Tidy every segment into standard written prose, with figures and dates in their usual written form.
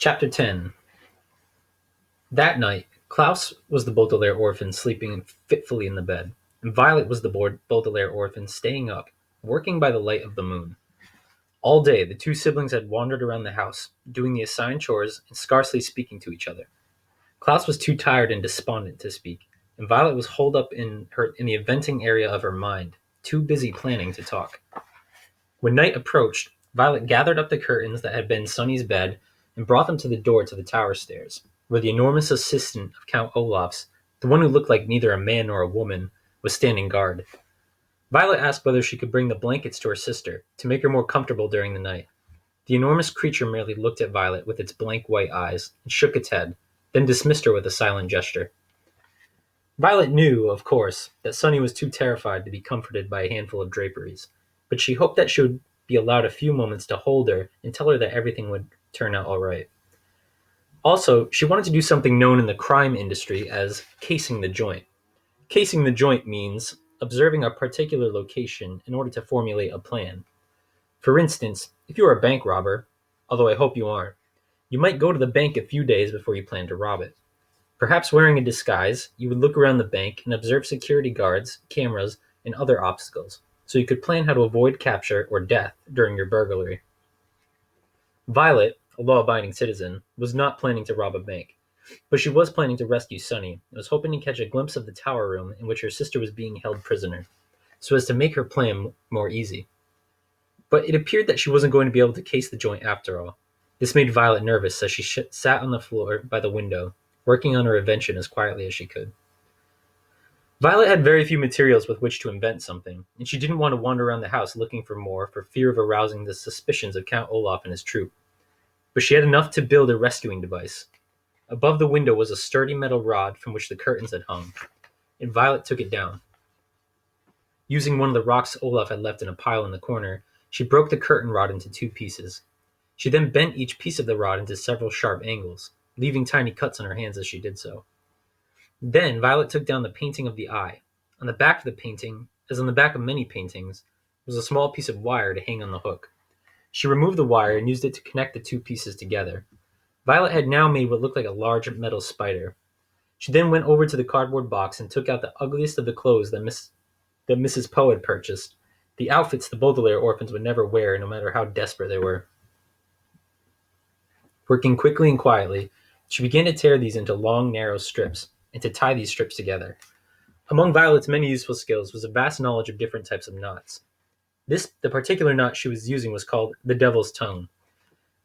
Chapter 10. That night, Klaus was the Baudelaire orphan sleeping fitfully in the bed, and Violet was the Baudelaire orphan staying up, working by the light of the moon. All day, the two siblings had wandered around the house, doing the assigned chores and scarcely speaking to each other. Klaus was too tired and despondent to speak, and Violet was holed up in the inventing area of her mind, too busy planning to talk. When night approached, Violet gathered up the curtains that had been Sunny's bed and brought them to the door to the tower stairs, where the enormous assistant of Count Olaf's, the one who looked like neither a man nor a woman, was standing guard. Violet asked whether she could bring the blankets to her sister, to make her more comfortable during the night. The enormous creature merely looked at Violet with its blank white eyes and shook its head, then dismissed her with a silent gesture. Violet knew, of course, that Sunny was too terrified to be comforted by a handful of draperies, but she hoped that she would be allowed a few moments to hold her and tell her that everything would turn out all right. Also, she wanted to do something known in the crime industry as casing the joint. Casing the joint means observing a particular location in order to formulate a plan. For instance, if you are a bank robber, although I hope you aren't, you might go to the bank a few days before you plan to rob it. Perhaps wearing a disguise, you would look around the bank and observe security guards, cameras, and other obstacles, so you could plan how to avoid capture or death during your burglary. Violet, a law-abiding citizen, was not planning to rob a bank, but she was planning to rescue Sunny and was hoping to catch a glimpse of the tower room in which her sister was being held prisoner, so as to make her plan more easy. But it appeared that she wasn't going to be able to case the joint after all. This made Violet nervous as she sat on the floor by the window, working on her invention as quietly as she could. Violet had very few materials with which to invent something, and she didn't want to wander around the house looking for more for fear of arousing the suspicions of Count Olaf and his troop. But she had enough to build a rescuing device. Above the window was a sturdy metal rod from which the curtains had hung, and Violet took it down. Using one of the rocks Olaf had left in a pile in the corner, she broke the curtain rod into two pieces. She then bent each piece of the rod into several sharp angles, leaving tiny cuts on her hands as she did so. Then Violet took down the painting of the eye. On the back of the painting, as on the back of many paintings, was a small piece of wire to hang on the hook. She removed the wire and used it to connect the two pieces together. Violet had now made what looked like a large metal spider. She then went over to the cardboard box and took out the ugliest of the clothes that Mrs. Poe had purchased, the outfits the Baudelaire orphans would never wear no matter how desperate they were. Working quickly and quietly, she began to tear these into long, narrow strips, and to tie these strips together. Among Violet's many useful skills was a vast knowledge of different types of knots. The particular knot she was using was called the Devil's Tongue.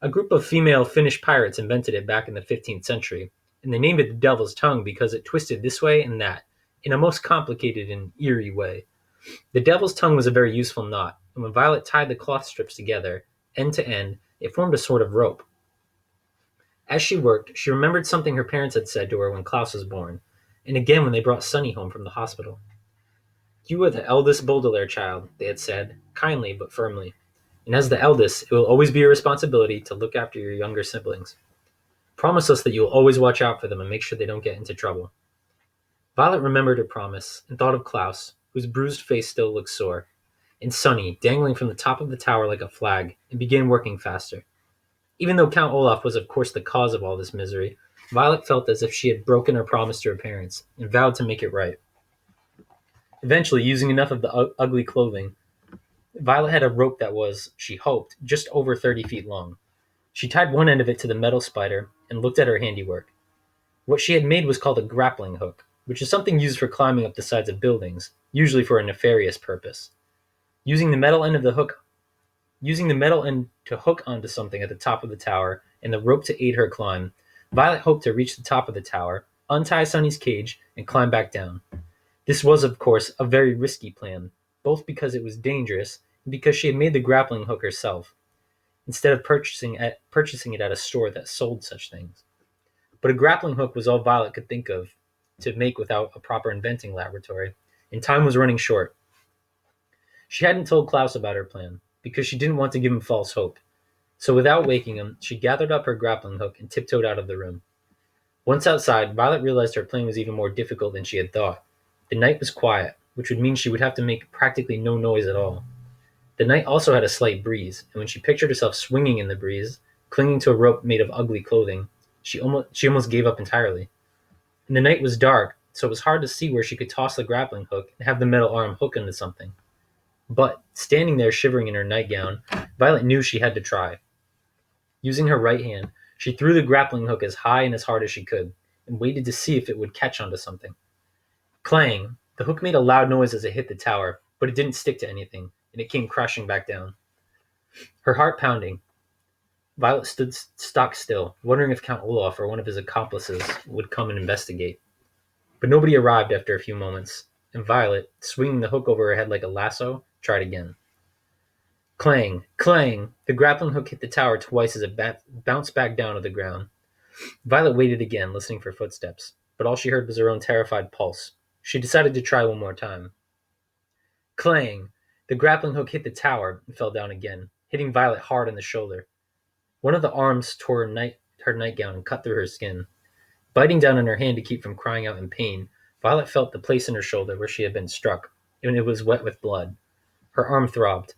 A group of female Finnish pirates invented it back in the 15th century, and they named it the Devil's Tongue because it twisted this way and that, in a most complicated and eerie way. The Devil's Tongue was a very useful knot, and when Violet tied the cloth strips together, end to end, it formed a sort of rope. As she worked, she remembered something her parents had said to her when Klaus was born, and again when they brought Sunny home from the hospital. "You are the eldest Baudelaire child," they had said, kindly but firmly, "and as the eldest, it will always be your responsibility to look after your younger siblings. Promise us that you will always watch out for them and make sure they don't get into trouble." Violet remembered her promise and thought of Klaus, whose bruised face still looked sore, and Sunny, dangling from the top of the tower like a flag, and began working faster. Even though Count Olaf was of course the cause of all this misery, Violet felt as if she had broken her promise to her parents, and vowed to make it right. Eventually, using enough of the ugly clothing, Violet had a rope that was, she hoped, just over 30 feet long. She tied one end of it to the metal spider, and looked at her handiwork. What she had made was called a grappling hook, which is something used for climbing up the sides of buildings, usually for a nefarious purpose. Using the metal end to hook onto something at the top of the tower, and the rope to aid her climb, Violet hoped to reach the top of the tower, untie Sunny's cage, and climb back down. This was, of course, a very risky plan, both because it was dangerous and because she had made the grappling hook herself, instead of purchasing it at a store that sold such things. But a grappling hook was all Violet could think of to make without a proper inventing laboratory, and time was running short. She hadn't told Klaus about her plan, because she didn't want to give him false hope. So without waking him, she gathered up her grappling hook and tiptoed out of the room. Once outside, Violet realized her plan was even more difficult than she had thought. The night was quiet, which would mean she would have to make practically no noise at all. The night also had a slight breeze, and when she pictured herself swinging in the breeze, clinging to a rope made of ugly clothing. She almost gave up entirely. And the night was dark, so it was hard to see where she could toss the grappling hook and have the metal arm hook into something. But, standing there shivering in her nightgown, Violet knew she had to try. Using her right hand, she threw the grappling hook as high and as hard as she could, and waited to see if it would catch onto something. Clang! The hook made a loud noise as it hit the tower, but it didn't stick to anything, and it came crashing back down. Her heart pounding, Violet stood stock still, wondering if Count Olaf or one of his accomplices would come and investigate. But nobody arrived after a few moments, and Violet, swinging the hook over her head like a lasso, tried again. Clang! Clang! The grappling hook hit the tower twice as it bounced back down to the ground. Violet waited again, listening for footsteps, but all she heard was her own terrified pulse. She decided to try one more time. Clang! The grappling hook hit the tower and fell down again, hitting Violet hard on the shoulder. One of the arms tore her nightgown and cut through her skin. Biting down on her hand to keep from crying out in pain, Violet felt the place in her shoulder where she had been struck, and it was wet with blood. Her arm throbbed.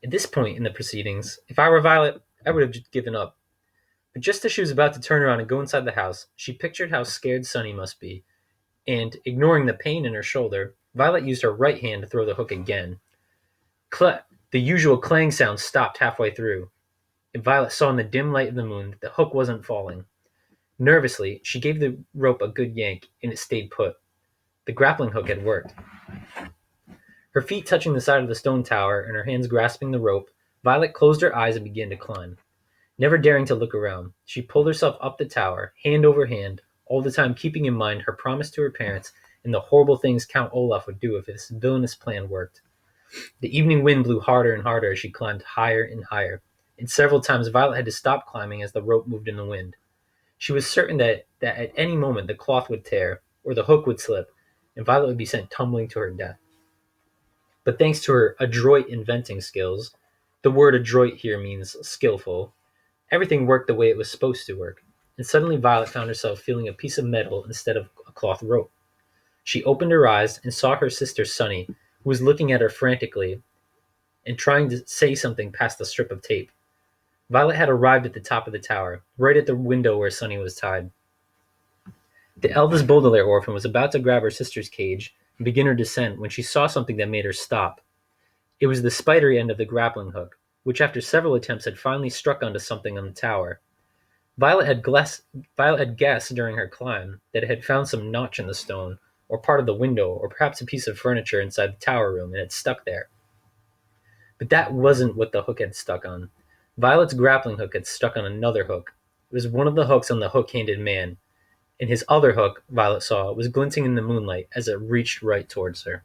At this point in the proceedings, if I were Violet, I would have just given up. But just as she was about to turn around and go inside the house, she pictured how scared Sunny must be, and, ignoring the pain in her shoulder, Violet used her right hand to throw the hook again. The usual clang sound stopped halfway through, and Violet saw in the dim light of the moon that the hook wasn't falling. Nervously, she gave the rope a good yank, and it stayed put. The grappling hook had worked. Her feet touching the side of the stone tower and her hands grasping the rope, Violet closed her eyes and began to climb. Never daring to look around, she pulled herself up the tower, hand over hand, all the time keeping in mind her promise to her parents and the horrible things Count Olaf would do if this villainous plan worked. The evening wind blew harder and harder as she climbed higher and higher, and several times Violet had to stop climbing as the rope moved in the wind. She was certain that at any moment the cloth would tear, or the hook would slip, and Violet would be sent tumbling to her death. But thanks to her adroit inventing skills, the word adroit here means skillful, everything worked the way it was supposed to work, and suddenly Violet found herself feeling a piece of metal instead of a cloth rope. She opened her eyes and saw her sister Sunny, who was looking at her frantically and trying to say something past the strip of tape. Violet had arrived at the top of the tower, right at the window where Sunny was tied. The eldest Baudelaire orphan was about to grab her sister's cage and begin her descent when she saw something that made her stop. It was the spidery end of the grappling hook, which after several attempts had finally struck onto something on the tower. Violet had guessed during her climb that it had found some notch in the stone, or part of the window, or perhaps a piece of furniture inside the tower room, and had stuck there. But that wasn't what the hook had stuck on. Violet's grappling hook had stuck on another hook. It was one of the hooks on the hook-handed man, and his other hook, Violet saw, was glinting in the moonlight as it reached right towards her.